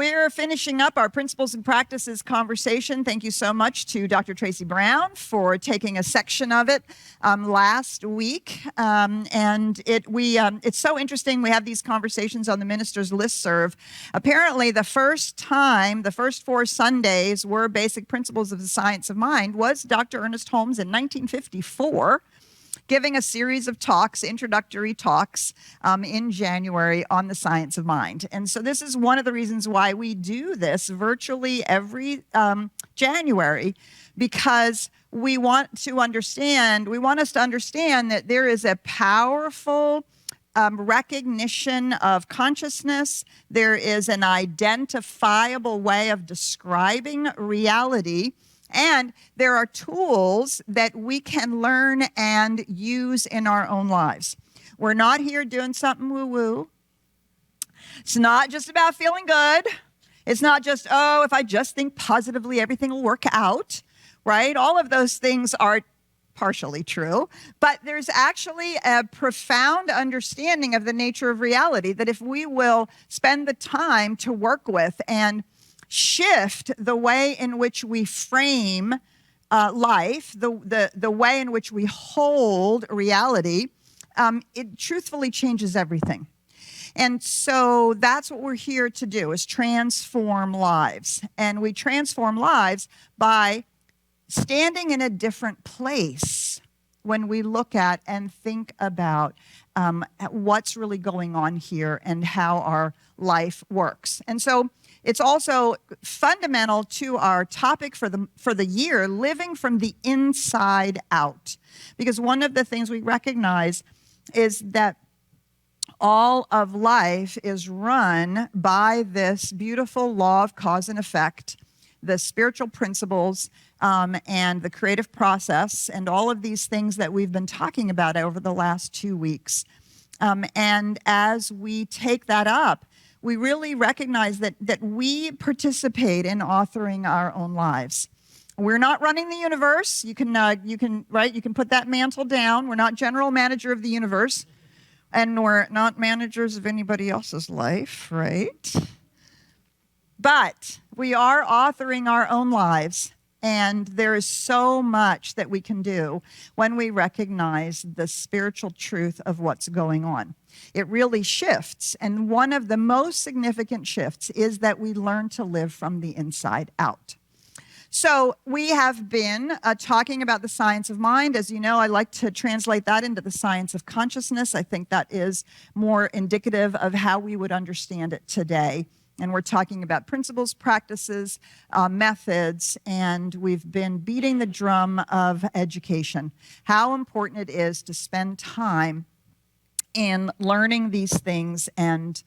we're finishing up our principles and practices conversation. Thank you so much to Dr. Tracy Brown for taking a section of it last week. It's so interesting. We have these conversations on the minister's listserv. Apparently, the first 4 Sundays were basic principles of the science of mind was Dr. Ernest Holmes in 1954. Giving a series of talks, introductory talks in January on the science of mind. And so this is one of the reasons why we do this virtually every January, because we want us to understand that there is a powerful recognition of consciousness. There is an identifiable way of describing reality. And there are tools that we can learn and use in our own lives. We're not here doing something woo-woo. It's not just about feeling good. It's not just, if I just think positively, everything will work out, right? All of those things are partially true. But there's actually a profound understanding of the nature of reality that if we will spend the time to work with and shift the way in which we frame life, the way in which we hold reality, it truthfully changes everything. And so that's what we're here to do, is transform lives. And we transform lives by standing in a different place when we look at and think about what's really going on here and how our life works. And so it's also fundamental to our topic for the year, living from the inside out. Because one of the things we recognize is that all of life is run by this beautiful law of cause and effect, the spiritual principles, and the creative process, and all of these things that we've been talking about over the last 2 weeks. And as we take that up, we really recognize that we participate in authoring our own lives. We're not running the universe. You can put that mantle down. We're not general manager of the universe, and we're not managers of anybody else's life, right? But we are authoring our own lives, and there is so much that we can do when we recognize the spiritual truth of what's going on. It really shifts, and one of the most significant shifts is that we learn to live from the inside out. So we have been talking about the science of mind. As you know, I like to translate that into the science of consciousness. I think that is more indicative of how we would understand it today. And we're talking about principles, practices, methods, and we've been beating the drum of education. How important it is to spend time in learning these things and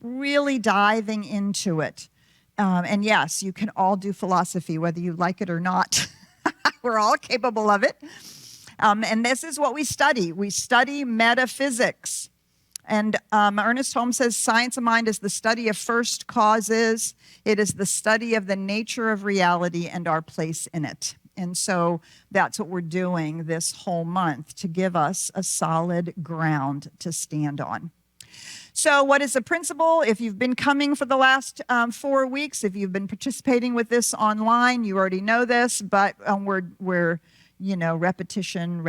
really diving into it. And yes, you can all do philosophy, whether you like it or not. We're all capable of it. And this is what we study. We study metaphysics. And Ernest Holmes says science of mind is the study of first causes. It is the study of the nature of reality and our place in it. And so that's what we're doing this whole month, to give us a solid ground to stand on. So what is a principle? If you've been coming for the last 4 weeks, if you've been participating with this online, you already know this, but we're repetition,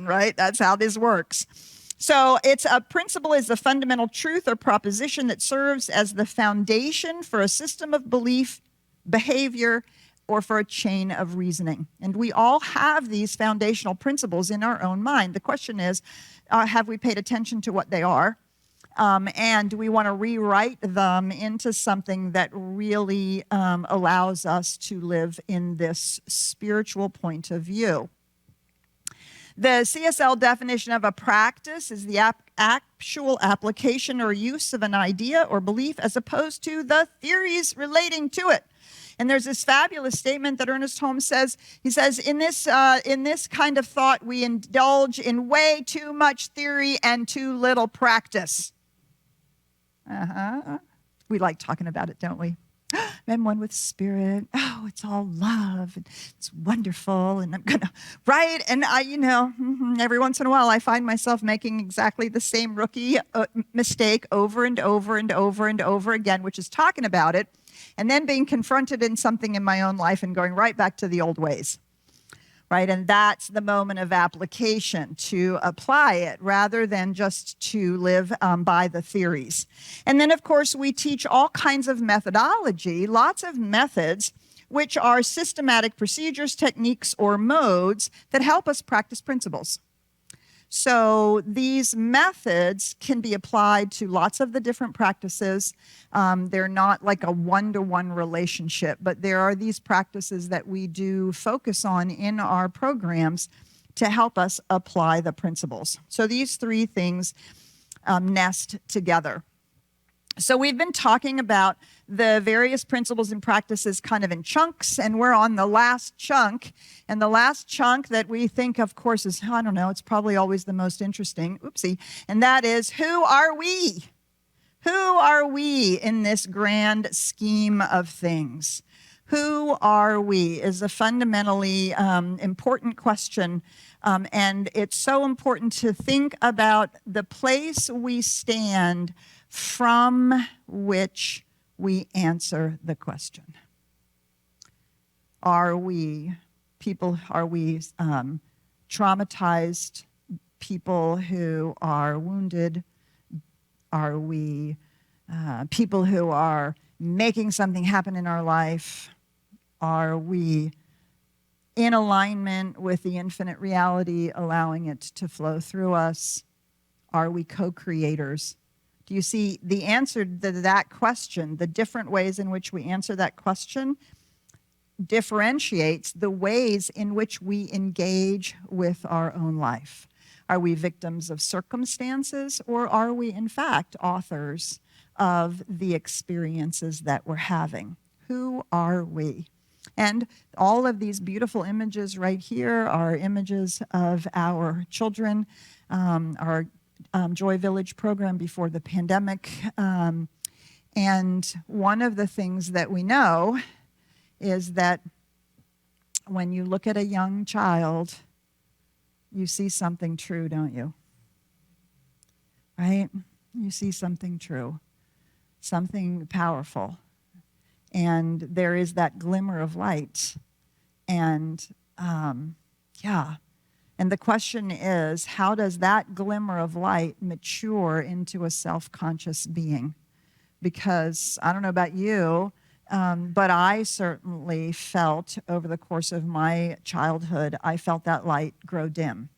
right? That's how this works. So a principle is a fundamental truth or proposition that serves as the foundation for a system of belief, behavior, or for a chain of reasoning. And we all have these foundational principles in our own mind. The question is, have we paid attention to what they are? And do we want to rewrite them into something that really allows us to live in this spiritual point of view? The CSL definition of a practice is the actual application or use of an idea or belief as opposed to the theories relating to it. And there's this fabulous statement that Ernest Holmes says. He says, in this kind of thought, we indulge in way too much theory and too little practice. We like talking about it, don't we? I'm one with spirit. Oh, it's all love. And it's wonderful. And I'm going to, right? And every once in a while, I find myself making exactly the same rookie mistake over and over and over and over again, which is talking about it and then being confronted in something in my own life and going right back to the old ways. Right? And that's the moment of application, to apply it rather than just to live by the theories. And then, of course, we teach all kinds of methodology, lots of methods, which are systematic procedures, techniques, or modes that help us practice principles. So these methods can be applied to lots of the different practices. They're not like a one-to-one relationship, but there are these practices that we do focus on in our programs to help us apply the principles. So these three things nest together. So we've been talking about the various principles and practices kind of in chunks, and we're on the last chunk. And the last chunk that we think, of course, is, I don't know, it's probably always the most interesting, oopsie, and that is, who are we? Who are we in this grand scheme of things? Who are we is a fundamentally important question, and it's so important to think about the place we stand from which we answer the question. Are we traumatized people who are wounded? Are we people who are making something happen in our life? Are we in alignment with the infinite reality, allowing it to flow through us? Are we co-creators? Do you see the answer to that question, the different ways in which we answer that question, differentiates the ways in which we engage with our own life. Are we victims of circumstances, or are we, in fact, authors of the experiences that we're having? Who are we? And all of these beautiful images right here are images of our children, our Joy Village program before the pandemic. And one of the things that we know is that when you look at a young child, you see something true, don't you? Right? You see something true, something powerful. And there is that glimmer of light. And And the question is, how does that glimmer of light mature into a self-conscious being? Because I don't know about you, but I certainly felt over the course of my childhood, I felt that light grow dim.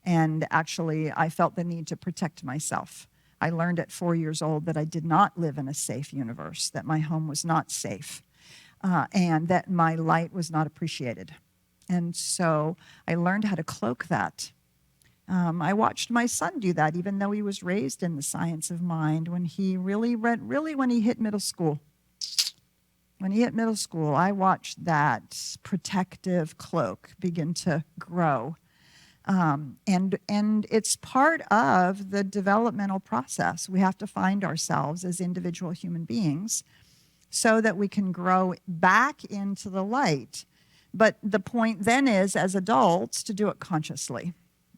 And actually, I felt the need to protect myself. I learned at 4 years old that I did not live in a safe universe, that my home was not safe, and that my light was not appreciated. And so I learned how to cloak that. I watched my son do that, even though he was raised in the science of mind, when he when he hit middle school. When he hit middle school, I watched that protective cloak begin to grow. And it's part of the developmental process. We have to find ourselves as individual human beings so that we can grow back into the light. But the point then is, as adults, to do it consciously.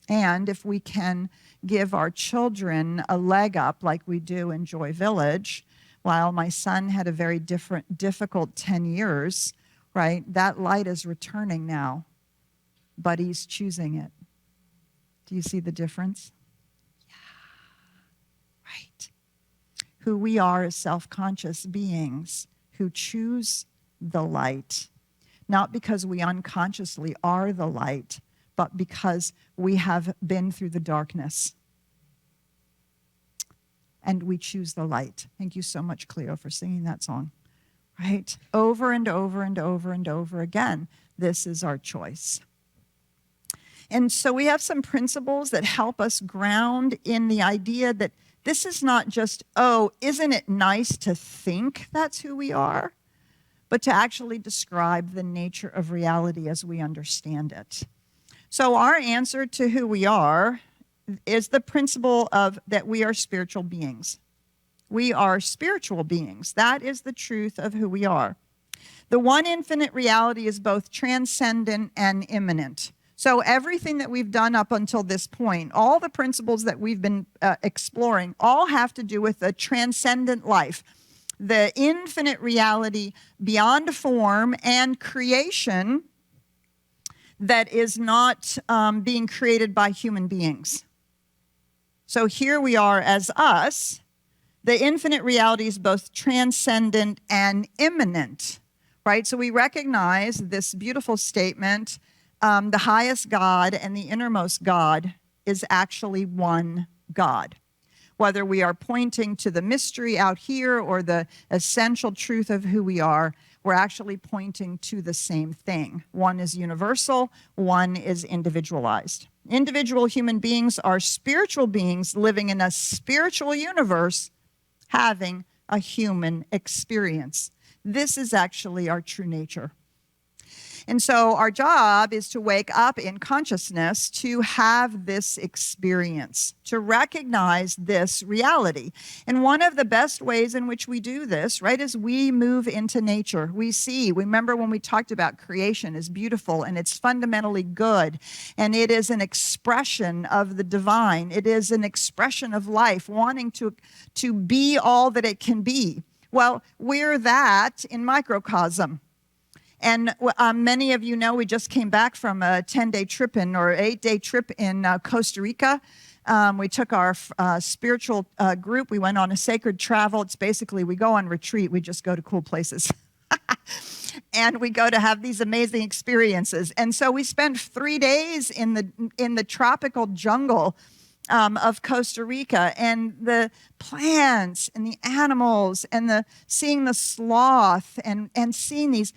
And if we can give our children a leg up like we do in Joy Village, while my son had a very difficult 10 years, right, that light is returning now, but he's choosing it. Do you see the difference? Yeah, right. Who we are as self-conscious beings who choose the light, not because we unconsciously are the light, but because we have been through the darkness. And we choose the light. Thank you so much, Cleo, for singing that song. Right? Over and over and over and over again, this is our choice. And so we have some principles that help us ground in the idea that this is not just, oh, isn't it nice to think that's who we are? But to actually describe the nature of reality as we understand it. So our answer to who we are is the principle of that we are spiritual beings. We are spiritual beings. That is the truth of who we are. The one infinite reality is both transcendent and immanent. So everything that we've done up until this point, all the principles that we've been exploring, all have to do with a transcendent life, the infinite reality beyond form and creation that is not being created by human beings. So here we are as us. The infinite reality is both transcendent and immanent, right? So we recognize this beautiful statement, the highest God and the innermost God is actually one God. Whether we are pointing to the mystery out here or the essential truth of who we are, we're actually pointing to the same thing. One is universal, one is individualized. Individual human beings are spiritual beings living in a spiritual universe, having a human experience. This is actually our true nature. And so our job is to wake up in consciousness to have this experience, to recognize this reality. And one of the best ways in which we do this, right, is we move into nature. We remember when we talked about creation is beautiful and it's fundamentally good. And it is an expression of the divine. It is an expression of life, wanting to be all that it can be. Well, we're that in microcosm. And many of you know we just came back from a 10-day trip or 8-day trip in Costa Rica. We took our spiritual group. We went on a sacred travel. It's basically we go on retreat. We just go to cool places. And we go to have these amazing experiences. And so we spent 3 days in the tropical jungle of Costa Rica, and the plants and the animals and seeing the sloth and seeing these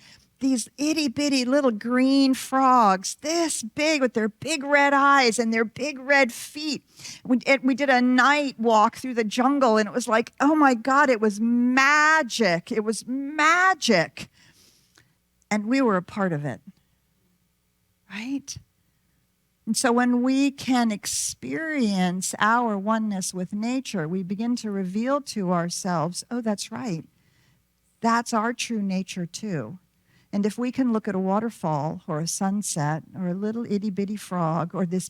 itty-bitty little green frogs, this big with their big red eyes and their big red feet. We did a night walk through the jungle, and it was like, oh my God, it was magic. It was magic. And we were a part of it, right? And so when we can experience our oneness with nature, we begin to reveal to ourselves, oh, that's right. That's our true nature too. And if we can look at a waterfall or a sunset or a little itty-bitty frog or this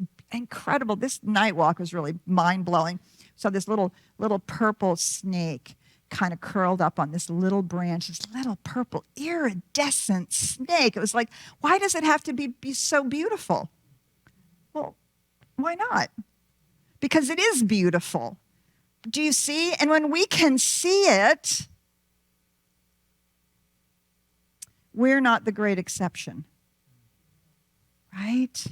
night walk was really mind-blowing. So this little purple snake kind of curled up on this little branch, this little purple iridescent snake. It was like, why does it have to be so beautiful? Well, why not? Because it is beautiful. Do you see? And when we can see it, we're not the great exception, right?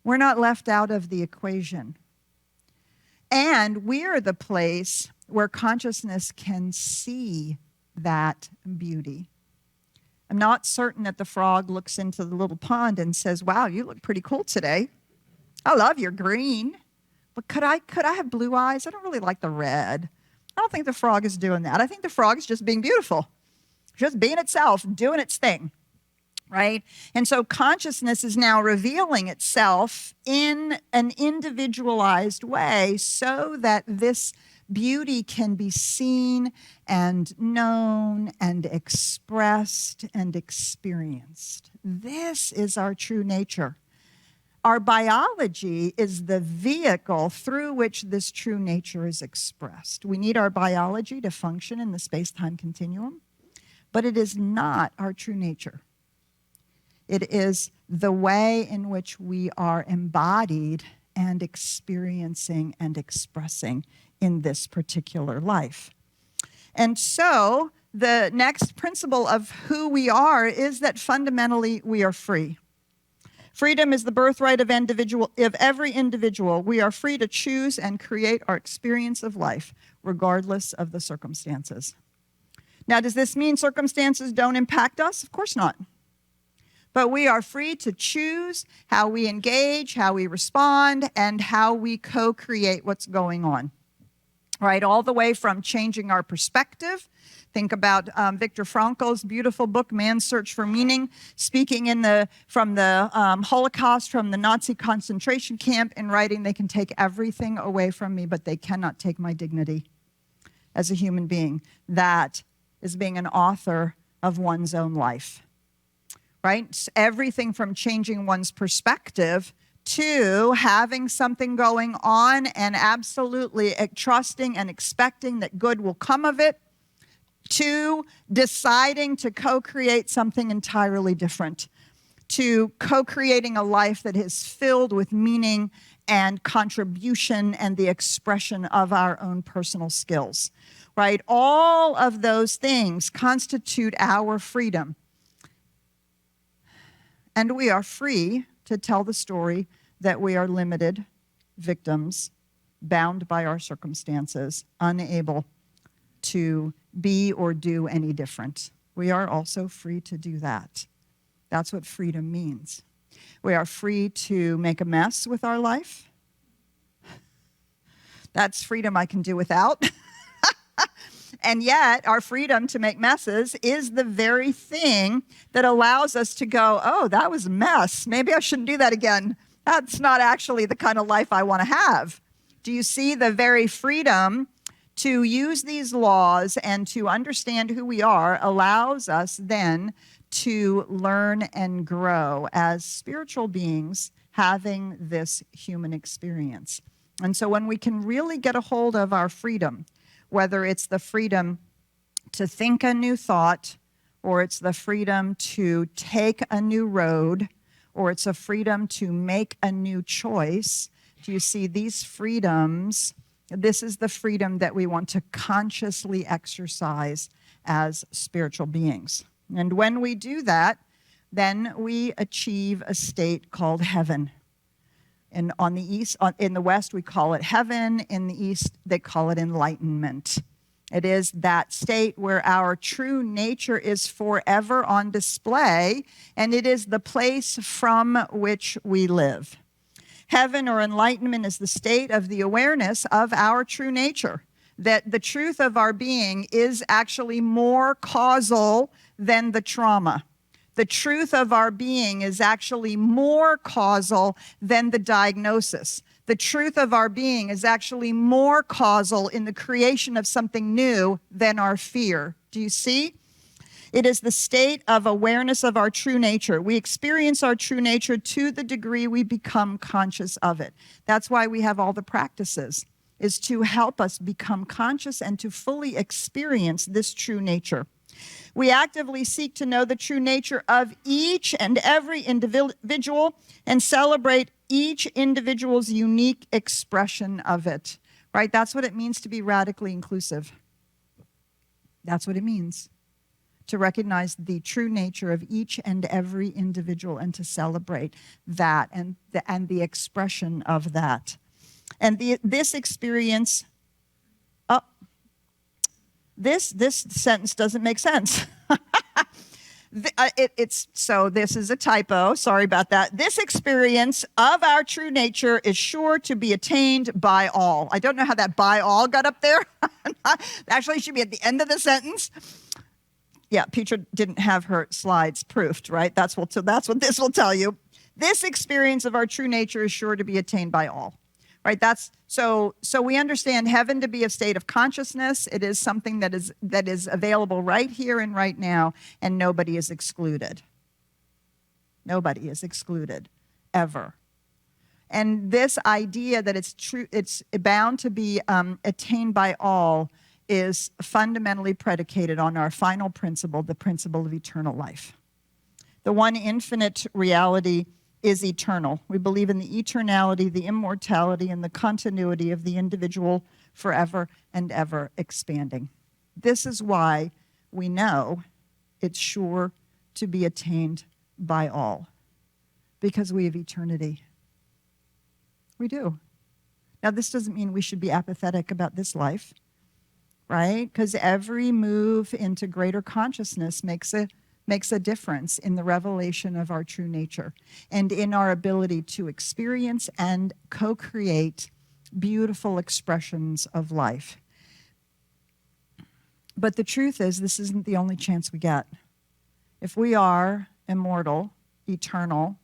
We're not left out of the equation. And we're the place where consciousness can see that beauty. I'm not certain that the frog looks into the little pond and says, wow, you look pretty cool today. I love your green. But could I have blue eyes? I don't really like the red. I don't think the frog is doing that. I think the frog is just being beautiful. Just being itself, doing its thing, right? And so consciousness is now revealing itself in an individualized way so that this beauty can be seen and known and expressed and experienced. This is our true nature. Our biology is the vehicle through which this true nature is expressed. We need our biology to function in the space-time continuum. But it is not our true nature. It is the way in which we are embodied and experiencing and expressing in this particular life. And so the next principle of who we are is that fundamentally we are free. Freedom is the birthright of every individual. We are free to choose and create our experience of life, regardless of the circumstances. Now, does this mean circumstances don't impact us? Of course not. But we are free to choose how we engage, how we respond, and how we co-create what's going on, right? All the way from changing our perspective. Think about Viktor Frankl's beautiful book, Man's Search for Meaning, speaking from the Holocaust, from the Nazi concentration camp, and writing, they can take everything away from me, but they cannot take my dignity. as a human being. That is being an author of one's own life, right? Everything from changing one's perspective to having something going on and absolutely trusting and expecting that good will come of it, to deciding to co-create something entirely different, to co-creating a life that is filled with meaning and contribution and the expression of our own personal skills, right? All of those things constitute our freedom. And we are free to tell the story that we are limited victims, bound by our circumstances, unable to be or do any different. We are also free to do that. That's what freedom means. We are free to make a mess with our life. That's freedom I can do without. And yet, our freedom to make messes is the very thing that allows us to go, oh, that was a mess. Maybe I shouldn't do that again. That's not actually the kind of life I want to have. Do you see the very freedom to use these laws and to understand who we are allows us then to learn and grow as spiritual beings having this human experience. And so when we can really get a hold of our freedom, whether it's the freedom to think a new thought, or it's the freedom to take a new road, or it's a freedom to make a new choice, do you see these freedoms? This is the freedom that we want to consciously exercise as spiritual beings. And when we do that, then we achieve a state called heaven. And on the east, in the West, we call it heaven. In the East, they call it enlightenment. It is that state where our true nature is forever on display, and it is the place from which we live. Heaven or enlightenment is the state of the awareness of our true nature, that the truth of our being is actually more causal than the trauma. The truth of our being is actually more causal than the diagnosis. The truth of our being is actually more causal in the creation of something new than our fear. Do you see? It is the state of awareness of our true nature. We experience our true nature to the degree we become conscious of it. That's why we have all the practices, is to help us become conscious and to fully experience this true nature. We actively seek to know the true nature of each and every individual and celebrate each individual's unique expression of it, right? That's what it means to be radically inclusive. That's what it means, to recognize the true nature of each and every individual and to celebrate that and the expression of that. And this experience... This sentence doesn't make sense. So this is a typo. Sorry about that. This experience of our true nature is sure to be attained by all. I don't know how that by all got up there. Actually, it should be at the end of the sentence. Yeah, Petra didn't have her slides proofed, right? That's what this will tell you. This experience of our true nature is sure to be attained by all. Right, so we understand heaven to be a state of consciousness. It is something that is available right here and right now, and nobody is excluded. Nobody is excluded, ever. And this idea that it's true, it's bound to be attained by all, is fundamentally predicated on our final principle, the principle of eternal life. The one infinite reality is eternal. We believe in the eternality, the immortality, and the continuity of the individual forever and ever expanding. This is why we know it's sure to be attained by all, because we have eternity. We do. Now, this doesn't mean we should be apathetic about this life, right? Because every move into greater consciousness makes a difference in the revelation of our true nature and in our ability to experience and co-create beautiful expressions of life. But the truth is, this isn't the only chance we get. If we are immortal, eternal,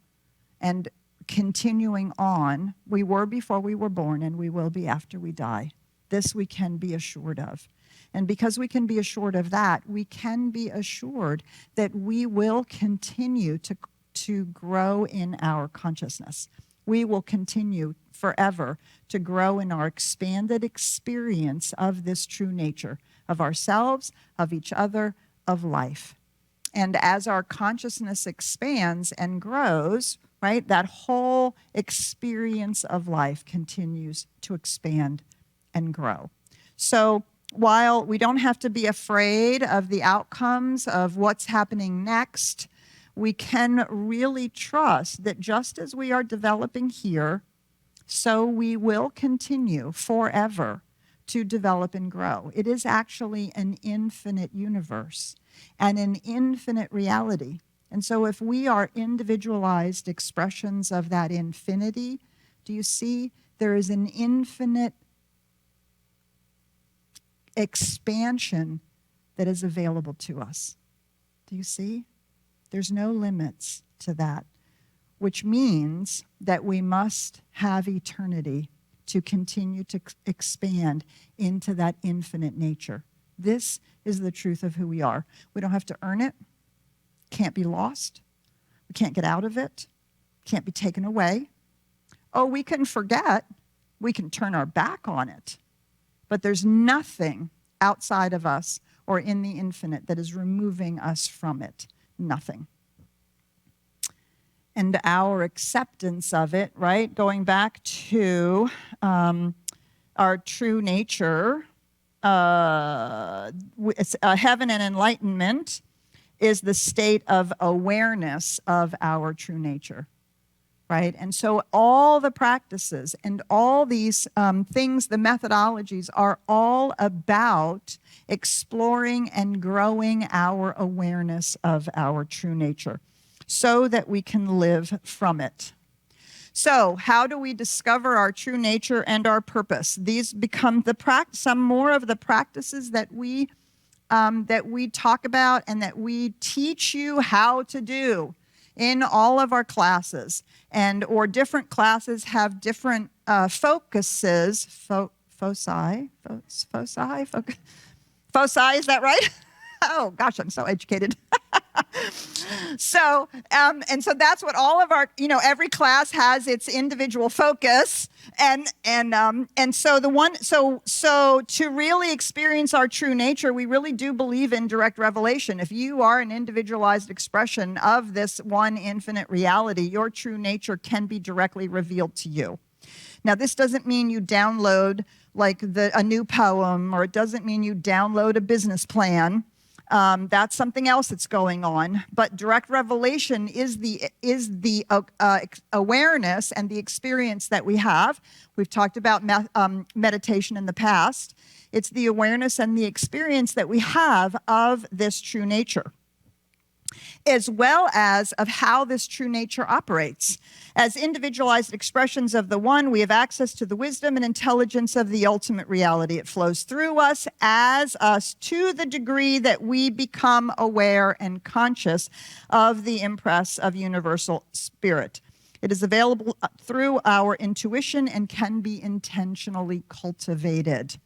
and continuing on, we were before we were born and we will be after we die. This we can be assured of. And because we can be assured of that, we can be assured that we will continue to grow in our consciousness. We will continue forever to grow in our expanded experience of this true nature, of ourselves, of each other, of life. And as our consciousness expands and grows, right, that whole experience of life continues to expand and grow. So while we don't have to be afraid of the outcomes of what's happening next, we can really trust that just as we are developing here, so we will continue forever to develop and grow. It is actually an infinite universe and an infinite reality. And so if we are individualized expressions of that infinity, do you see there is an infinite expansion that is available to us? Do you see? There's no limits to that, which means that we must have eternity to continue to expand into that infinite nature. This is the truth of who we are. We don't have to earn it. Can't be lost. We can't get out of it. Can't be taken away. Oh, we can forget. We can turn our back on it. But there's nothing outside of us or in the infinite that is removing us from it. Nothing. And our acceptance of it, right, going back to our true nature, heaven and enlightenment is the state of awareness of our true nature, right? And so all the practices and all these things, the methodologies are all about exploring and growing our awareness of our true nature so that we can live from it. So how do we discover our true nature and our purpose? These become some more of the practices that we talk about and that we teach you how to do in all of our classes. Or different classes have different focuses. Foci, is that right? Oh gosh, I'm so educated. So that's what all of our, every class has its individual focus, and so to really experience our true nature, we really do believe in direct revelation. If you are an individualized expression of this one infinite reality, your true nature can be directly revealed to you. Now, this doesn't mean you download like a new poem, or it doesn't mean you download a business plan. That's something else that's going on. But direct revelation is the awareness and the experience that we have. We've talked about meditation in the past. It's the awareness and the experience that we have of this true nature, as well as of how this true nature operates. As individualized expressions of the one, we have access to the wisdom and intelligence of the ultimate reality. It flows through us, as us, to the degree that we become aware and conscious of the impress of universal spirit. It is available through our intuition and can be intentionally cultivated,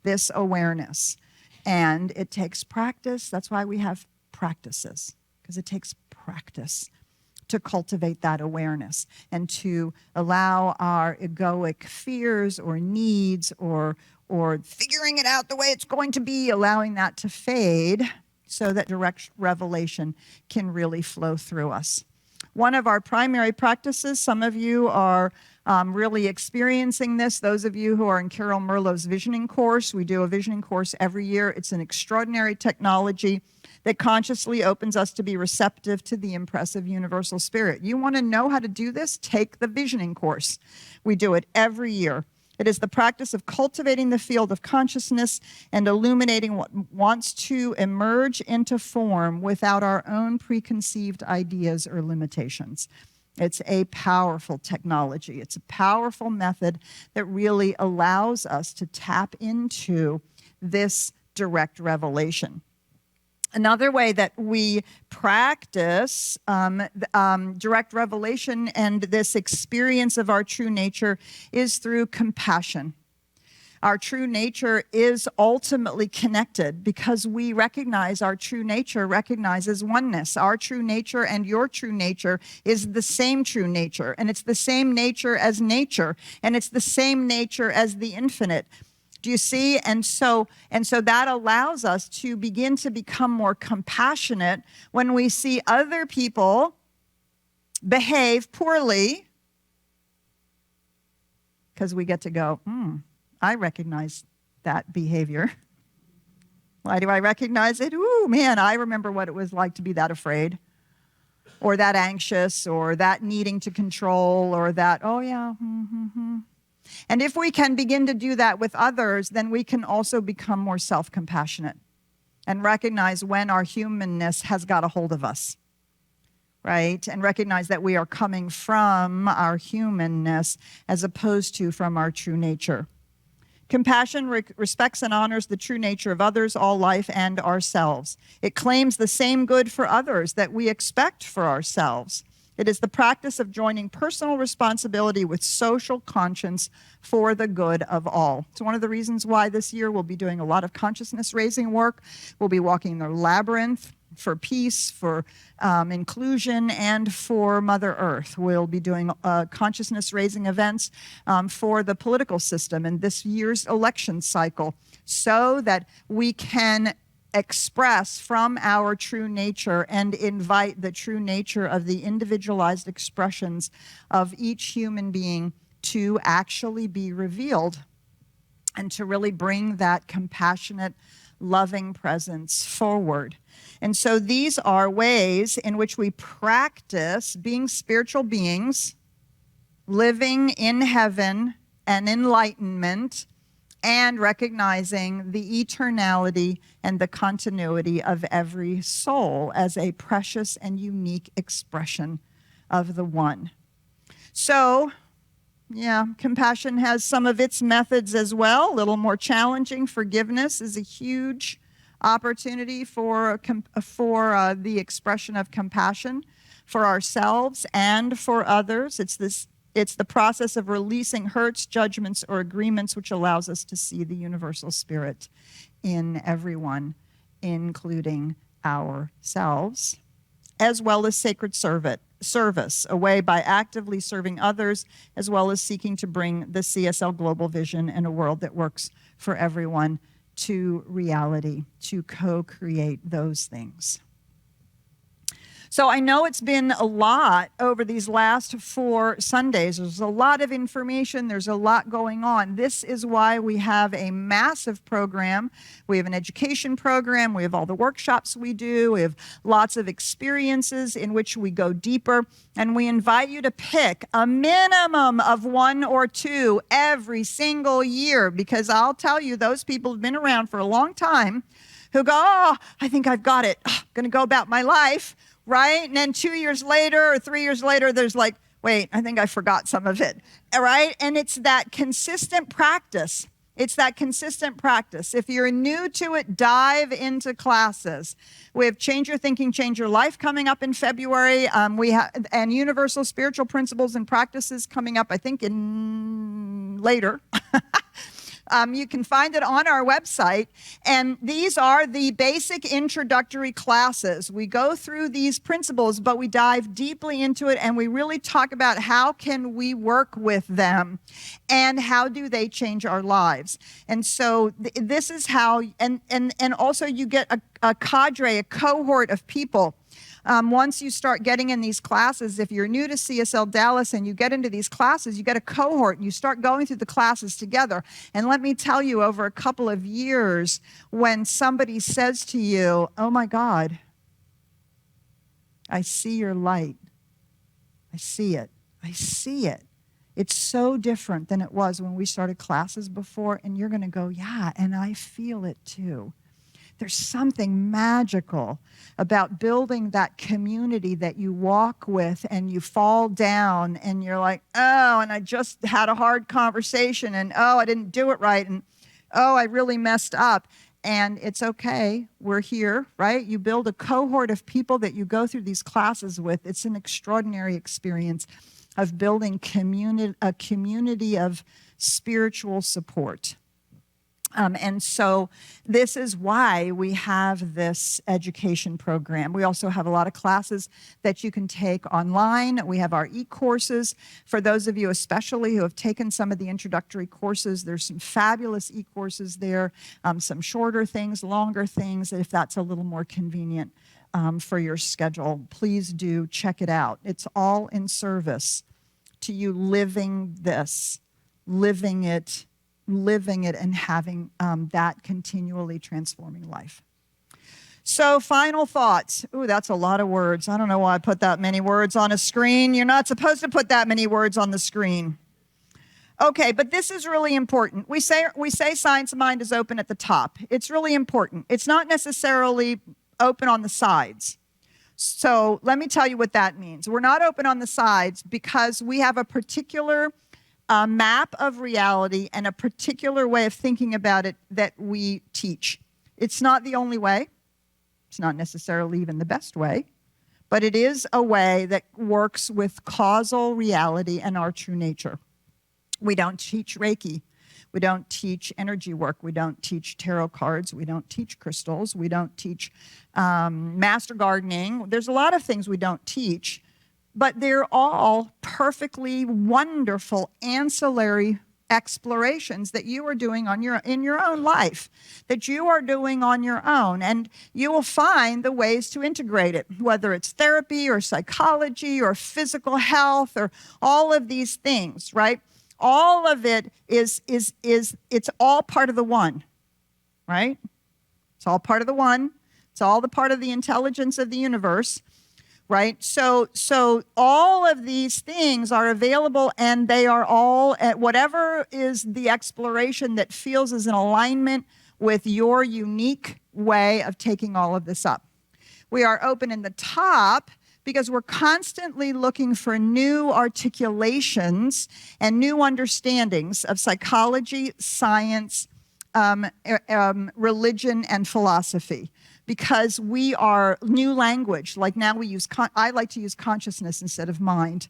this awareness. And it takes practice. That's why we have practices, because it takes practice to cultivate that awareness and to allow our egoic fears or needs or figuring it out the way it's going to be, allowing that to fade so that direct revelation can really flow through us. One of our primary practices, some of you are really experiencing this. Those of you who are in Carol Merlot's visioning course, we do a visioning course every year. It's an extraordinary technology that consciously opens us to be receptive to the impressive universal spirit. You want to know how to do this? Take the visioning course. We do it every year. It is the practice of cultivating the field of consciousness and illuminating what wants to emerge into form without our own preconceived ideas or limitations. It's a powerful technology. It's a powerful method that really allows us to tap into this direct revelation. Another way that we practice direct revelation and this experience of our true nature is through compassion. Our true nature is ultimately connected because we recognize our true nature recognizes oneness. Our true nature and your true nature is the same true nature, and it's the same nature as nature, and it's the same nature as the infinite. Do you see? And so that allows us to begin to become more compassionate when we see other people behave poorly, because we get to go, I recognize that behavior. Why do I recognize it? Ooh, man, I remember what it was like to be that afraid, or that anxious, or that needing to control, or that, oh yeah, And if we can begin to do that with others, then we can also become more self-compassionate and recognize when our humanness has got a hold of us, right? And recognize that we are coming from our humanness as opposed to from our true nature. Compassion respects and honors the true nature of others, all life, and ourselves. It claims the same good for others that we expect for ourselves. It is the practice of joining personal responsibility with social conscience for the good of all. It's one of the reasons why this year we'll be doing a lot of consciousness-raising work. We'll be walking the labyrinth for peace, for inclusion, and for Mother Earth. We'll be doing consciousness-raising events for the political system in this year's election cycle so that we can express from our true nature and invite the true nature of the individualized expressions of each human being to actually be revealed and to really bring that compassionate, loving presence forward. And so these are ways in which we practice being spiritual beings, living in heaven and enlightenment, and recognizing the eternality and the continuity of every soul as a precious and unique expression of the one. So, yeah, compassion has some of its methods as well, a little more challenging. Forgiveness is a huge opportunity for the expression of compassion for ourselves and for others. It's the process of releasing hurts, judgments, or agreements, which allows us to see the universal spirit in everyone, including ourselves, as well as sacred service, a way by actively serving others, as well as seeking to bring the CSL global vision in a world that works for everyone to reality, to co-create those things. So I know it's been a lot over these last 4 Sundays. There's a lot of information. There's a lot going on. This is why we have a massive program. We have an education program. We have all the workshops we do. We have lots of experiences in which we go deeper. And we invite you to pick a minimum of 1 or 2 every single year, because I'll tell you, those people have been around for a long time who go, oh, I think I've got it. I'm going to go about my life. Right? And then 2 years later or 3 years later, there's like, wait, I think I forgot some of it. Right? And it's that consistent practice. It's that consistent practice. If you're new to it, dive into classes. We have Change Your Thinking, Change Your Life coming up in February. We have and Universal Spiritual Principles and Practices coming up, I think, in later. You can find it on our website, and these are the basic introductory classes. We go through these principles, but we dive deeply into it, and we really talk about how can we work with them, and how do they change our lives. And so this is how, and also you get a cadre, a cohort of people. Once you start getting in these classes, if you're new to CSL Dallas and you get into these classes, you get a cohort and you start going through the classes together. And let me tell you, over a couple of years, when somebody says to you, oh my God, I see your light. I see it. I see it. It's so different than it was when we started classes before. And you're going to go, yeah, and I feel it too. There's something magical about building that community that you walk with and you fall down and you're like, oh, and I just had a hard conversation, and oh, I didn't do it right, and oh, I really messed up. And it's okay. We're here, right? You build a cohort of people that you go through these classes with. It's an extraordinary experience of building a community of spiritual support. And so this is why we have this education program. We also have a lot of classes that you can take online. We have our e-courses. For those of you especially who have taken some of the introductory courses, there's some fabulous e-courses there, some shorter things, longer things, if that's a little more convenient for your schedule. Please do check it out. It's all in service to you living this, living it and having that continually transforming life. So final thoughts. Ooh, that's a lot of words. I don't know why I put that many words on a screen. You're not supposed to put that many words on the screen. Okay, but this is really important. We say science of mind is open at the top. It's really important. It's not necessarily open on the sides. So let me tell you what that means. We're not open on the sides because we have a particular map of reality and a particular way of thinking about it that we teach. It's not the only way. It's not necessarily even the best way, but it is a way that works with causal reality and our true nature. We don't teach Reiki. We don't teach energy work. We don't teach tarot cards. We don't teach crystals. We don't teach master gardening. There's a lot of things we don't teach. But they're all perfectly wonderful ancillary explorations that you are doing in your own life, that you are doing on your own. And you will find the ways to integrate it, whether it's therapy or psychology or physical health or all of these things, right? All of it it's all part of the one, right? It's all part of the one. It's all the part of the intelligence of the universe. Right? So all of these things are available, and they are all at whatever is the exploration that feels is in alignment with your unique way of taking all of this up. We are open in the top because we're constantly looking for new articulations and new understandings of psychology, science, religion, and philosophy. Because we are new language. Like now we use, I like to use consciousness instead of mind.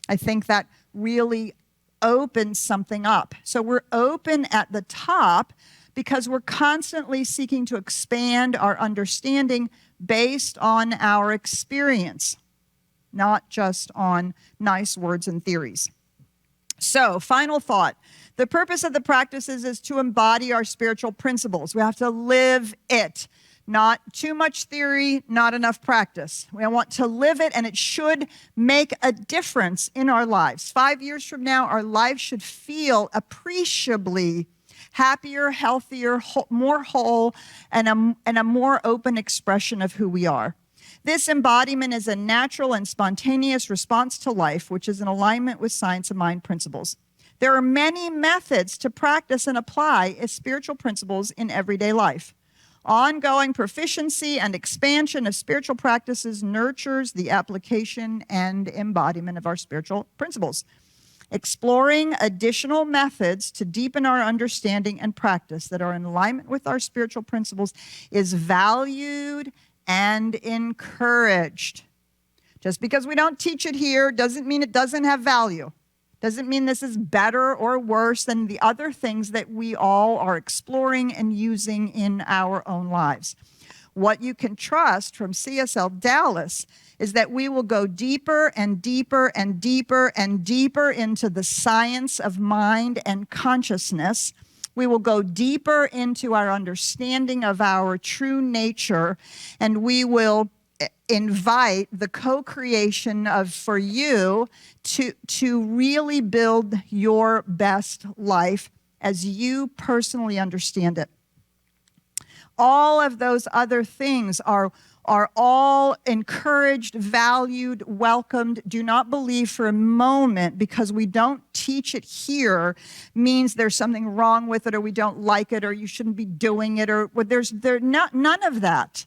I think that really opens something up. So we're open at the top because we're constantly seeking to expand our understanding based on our experience, not just on nice words and theories. So, final thought. The purpose of the practices is to embody our spiritual principles. We have to live it. Not too much theory, not enough practice. We want to live it, and it should make a difference in our lives. 5 years from now, our lives should feel appreciably happier, healthier, more whole, and a more open expression of who we are. This embodiment is a natural and spontaneous response to life, which is in alignment with science of mind principles. There are many methods to practice and apply spiritual principles in everyday life. Ongoing proficiency and expansion of spiritual practices nurtures the application and embodiment of our spiritual principles. Exploring additional methods to deepen our understanding and practice that are in alignment with our spiritual principles is valued and encouraged. Just because we don't teach it here doesn't mean it doesn't have value. Doesn't mean this is better or worse than the other things that we all are exploring and using in our own lives. What you can trust from CSLDallas is that we will go deeper and deeper and deeper and deeper into the science of mind and consciousness. We will go deeper into our understanding of our true nature, and we will invite the co-creation of for you to really build your best life as you personally understand it. All of those other things are all encouraged, valued, welcomed. Do not believe for a moment because we don't teach it here means there's something wrong with it, or we don't like it, or you shouldn't be doing it, or there's none of that.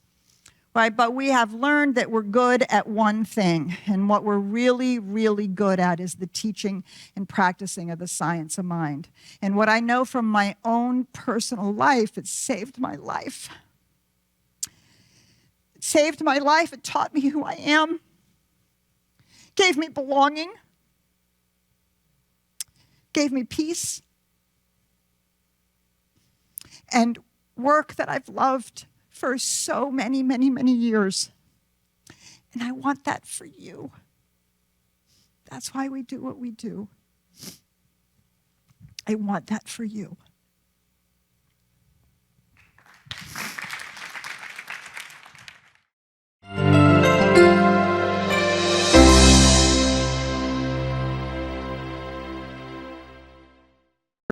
Right? But we have learned that we're good at one thing, and what we're really, really good at is the teaching and practicing of the science of mind. And what I know from my own personal life, it saved my life. It saved my life. It taught me who I am. Gave me belonging. Gave me peace. and work that I've loved for so many, many, many years. And I want that for you. That's why we do what we do. I want that for you.